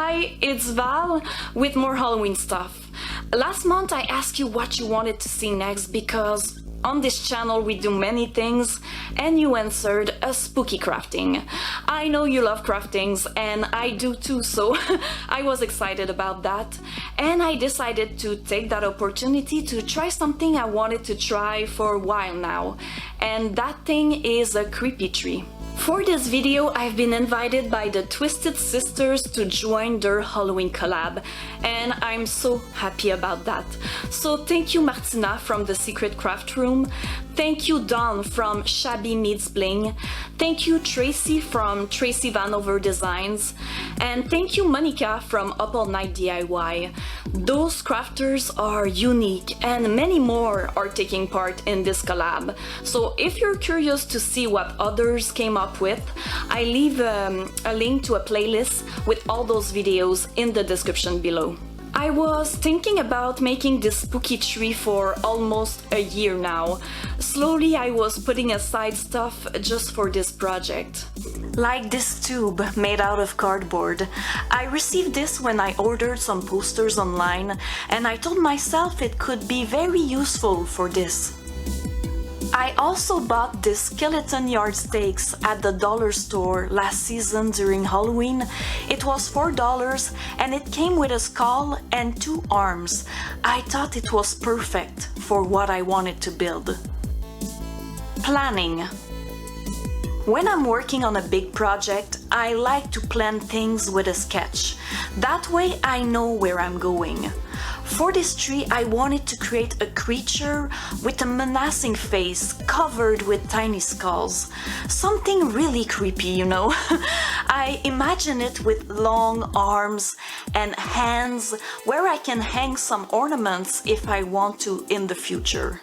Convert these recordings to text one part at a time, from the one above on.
Hi, it's Val with more Halloween stuff. Last month I asked you what you wanted to see next because on this channel we do many things and you answered a spooky crafting. I know you love craftings and I do too, so I was excited about that, and I decided to take that opportunity to try something I wanted to try for a while now, and that thing is a creepy tree. For this video, I've been invited by the Twisted Sisters to join their Halloween collab, and I'm so happy about that. So thank you Martina from the Secret Craft Room, thank you Dawn from Shabby Meets Bling, thank you Tracy from Tracy Vanover Designs, and thank you Monica from Up All Night DIY. Those crafters are unique and many more are taking part in this collab. So if you're curious to see what others came up with, I leave a link to a playlist with all those videos in the description below. I was thinking about making this spooky tree for almost a year now. Slowly I was putting aside stuff just for this project. Like this tube made out of cardboard. I received this when I ordered some posters online, and I told myself it could be very useful for this. I also bought this skeleton yardsticks at the dollar store last season during Halloween. It was $4 and it came with a skull and 2 arms. I thought it was perfect for what I wanted to build. Planning. When I'm working on a big project, I like to plan things with a sketch. That way I know where I'm going. For this tree, I wanted to create a creature with a menacing face covered with tiny skulls. Something really creepy, you know. I imagine it with long arms and hands where I can hang some ornaments if I want to in the future.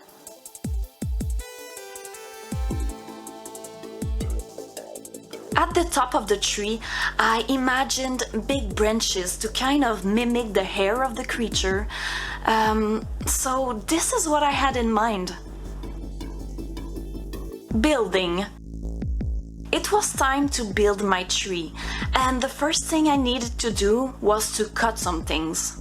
At the top of the tree, I imagined big branches to kind of mimic the hair of the creature. So this is what I had in mind. Building. It was time to build my tree, and the first thing I needed to do was to cut some things.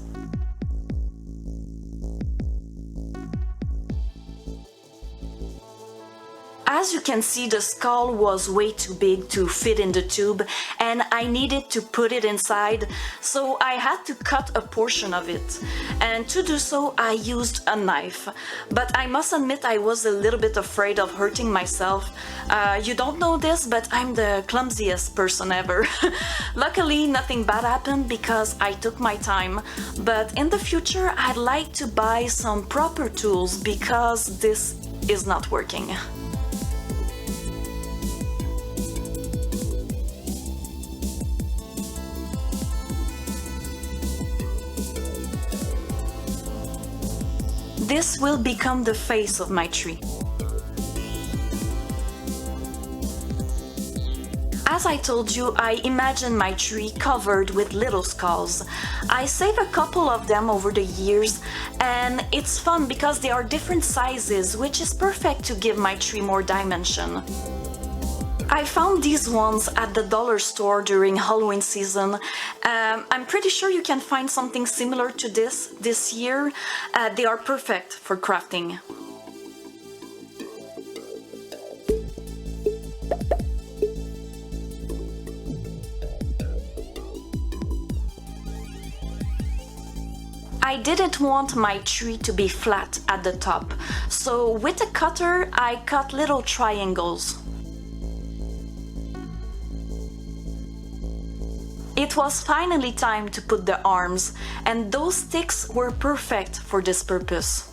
As you can see, the skull was way too big to fit in the tube and I needed to put it inside, so I had to cut a portion of it. And to do so, I used a knife. But I must admit I was a little bit afraid of hurting myself. You don't know this, but I'm the clumsiest person ever. Luckily, nothing bad happened because I took my time. But in the future, I'd like to buy some proper tools because this is not working. This will become the face of my tree. As I told you, I imagine my tree covered with little skulls. I saved a couple of them over the years, and it's fun because they are different sizes, which is perfect to give my tree more dimension. I found these ones at the dollar store during Halloween season. I'm pretty sure you can find something similar to this year. They are perfect for crafting. I didn't want my tree to be flat at the top, so with a cutter I cut little triangles. It was finally time to put the arms, and those sticks were perfect for this purpose.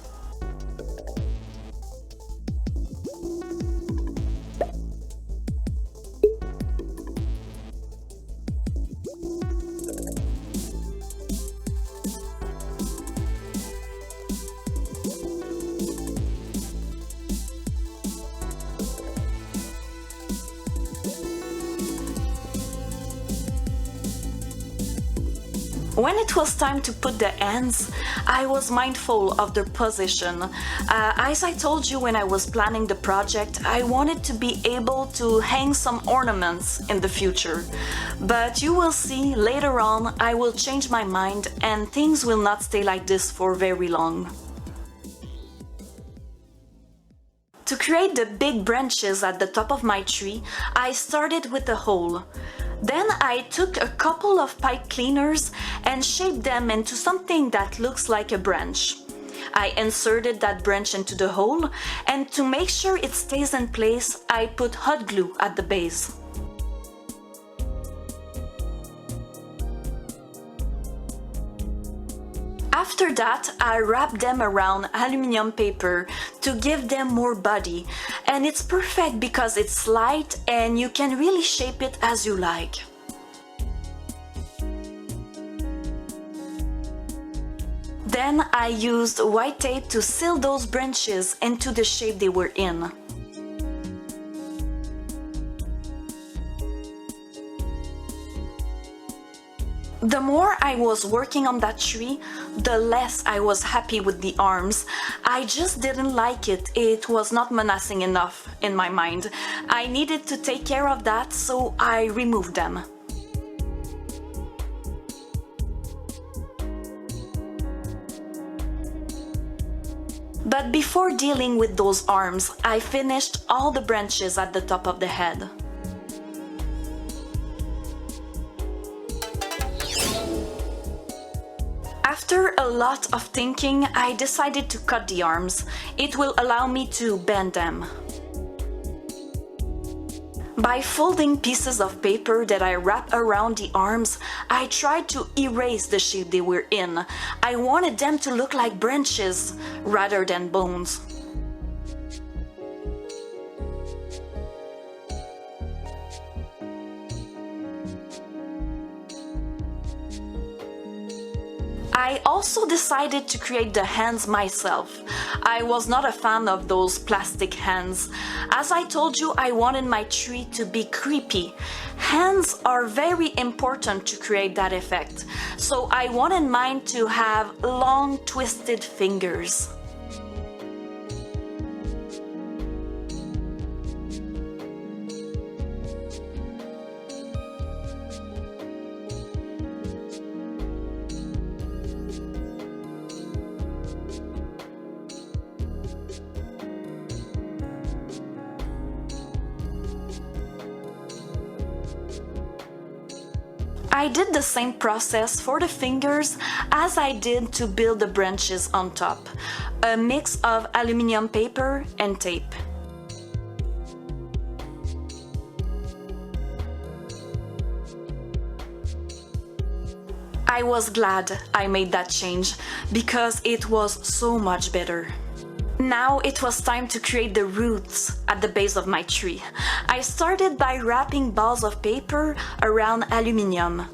When it was time to put the ends, I was mindful of their position. As I told you when I was planning the project, I wanted to be able to hang some ornaments in the future. But you will see later on I will change my mind and things will not stay like this for very long. To create the big branches at the top of my tree, I started with a hole. Then I took a couple of pipe cleaners and shaped them into something that looks like a branch. I inserted that branch into the hole, and to make sure it stays in place, I put hot glue at the base. After that, I wrapped them around aluminum paper to give them more body, and it's perfect because it's light and you can really shape it as you like. Then I used white tape to seal those branches into the shape they were in. The more I was working on that tree, the less I was happy with the arms. I just didn't like it. It was not menacing enough in my mind. I needed to take care of that, so I removed them. But before dealing with those arms, I finished all the branches at the top of the head. After a lot of thinking, I decided to cut the arms. It will allow me to bend them. By folding pieces of paper that I wrap around the arms, I tried to erase the shape they were in. I wanted them to look like branches rather than bones. I also decided to create the hands myself. I was not a fan of those plastic hands. As I told you, I wanted my tree to be creepy. Hands are very important to create that effect. So I wanted mine to have long, twisted fingers. I did the same process for the fingers as I did to build the branches on top, a mix of aluminum paper and tape. I was glad I made that change because it was so much better. Now it was time to create the roots at the base of my tree. I started by wrapping balls of paper around aluminum.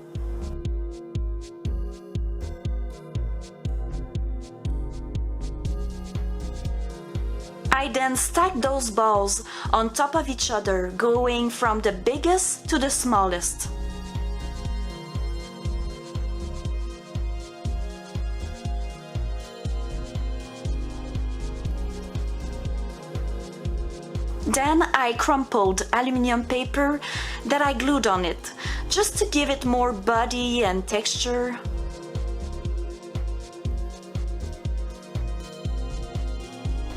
I then stacked those balls on top of each other, going from the biggest to the smallest. Then I crumpled aluminum paper that I glued on it, just to give it more body and texture.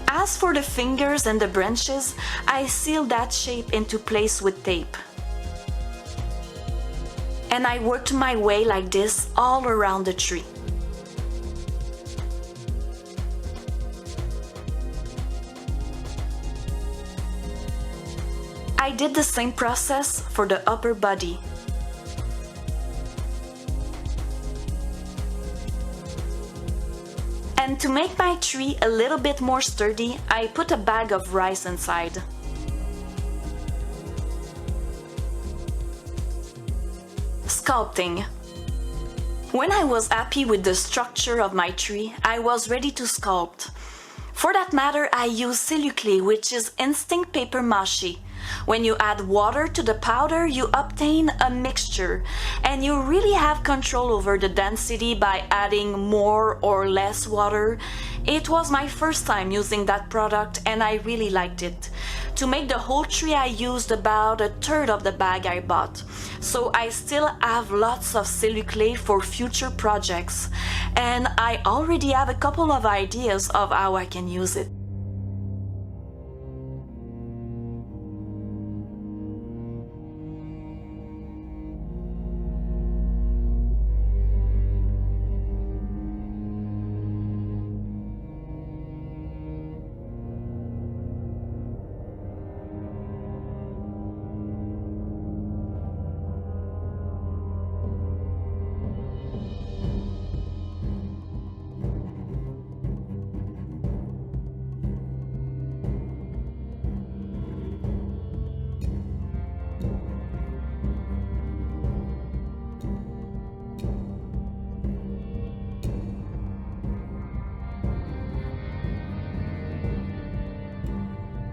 As for the fingers and the branches, I sealed that shape into place with tape. And I worked my way like this all around the tree. I did the same process for the upper body. And to make my tree a little bit more sturdy, I put a bag of rice inside. Sculpting. When I was happy with the structure of my tree, I was ready to sculpt. For that matter, I used siliclé, which is instinct paper mâché. When you add water to the powder, you obtain a mixture, and you really have control over the density by adding more or less water. It was my first time using that product and I really liked it. To make the whole tree I used about a third of the bag I bought. So I still have lots of celluclay for future projects, and I already have a couple of ideas of how I can use it.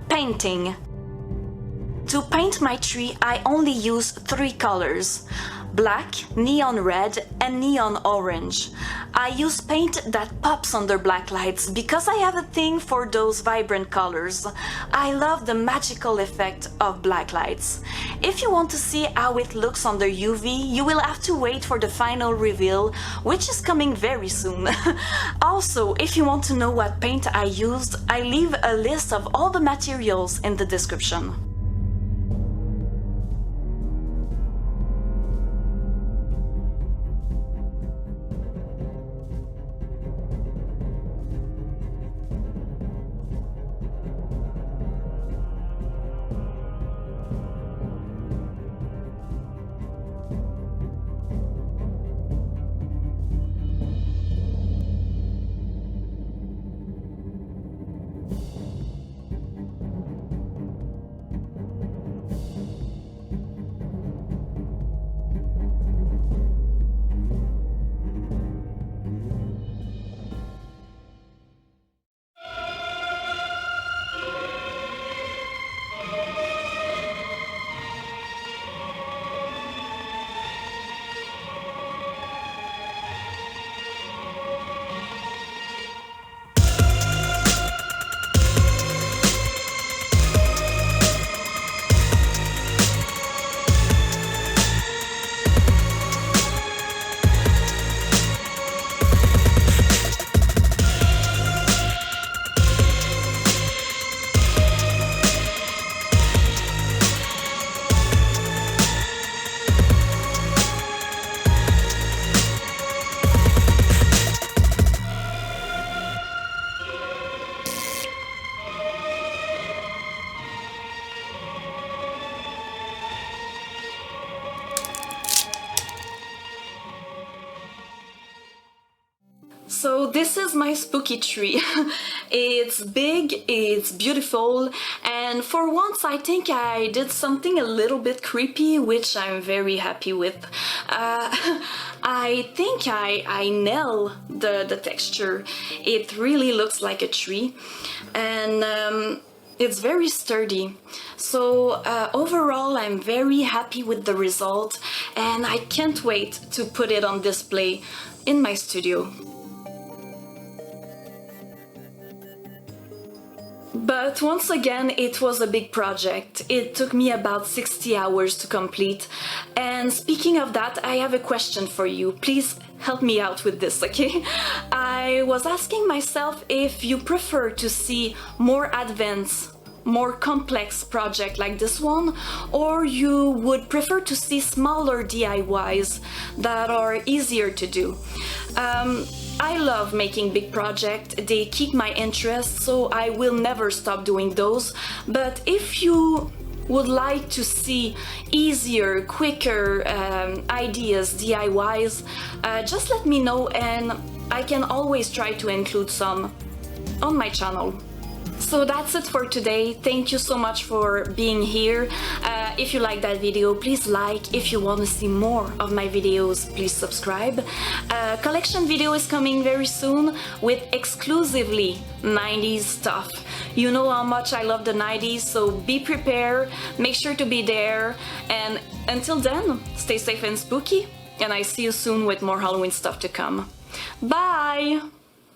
Painting. To paint my tree, I only use 3 colors: black, neon red, and neon orange. I use paint that pops under black lights because I have a thing for those vibrant colors. I love the magical effect of black lights. If you want to see how it looks under UV, you will have to wait for the final reveal, which is coming very soon. Also, if you want to know what paint I used, I leave a list of all the materials in the description. So this is my spooky tree. It's big, it's beautiful, and for once I think I did something a little bit creepy, which I'm very happy with. I think I nailed the texture. It really looks like a tree, and it's very sturdy. So overall I'm very happy with the result, and I can't wait to put it on display in my studio. But once again, it was a big project. It took me about 60 hours to complete. And speaking of that, I have a question for you. Please help me out with this, okay? I was asking myself if you prefer to see more advanced, more complex project like this one, or you would prefer to see smaller DIYs that are easier to do. I love making big projects, they keep my interest, so I will never stop doing those. But if you would like to see easier, quicker ideas, DIYs, just let me know and I can always try to include some on my channel. So that's it for today. Thank you so much for being here. If you like that video, please like. If you want to see more of my videos, please subscribe. Collection video is coming very soon with exclusively 90s stuff. You know how much I love the 90s, so be prepared, make sure to be there, and until then, stay safe and spooky, and I see you soon with more Halloween stuff to come. Bye!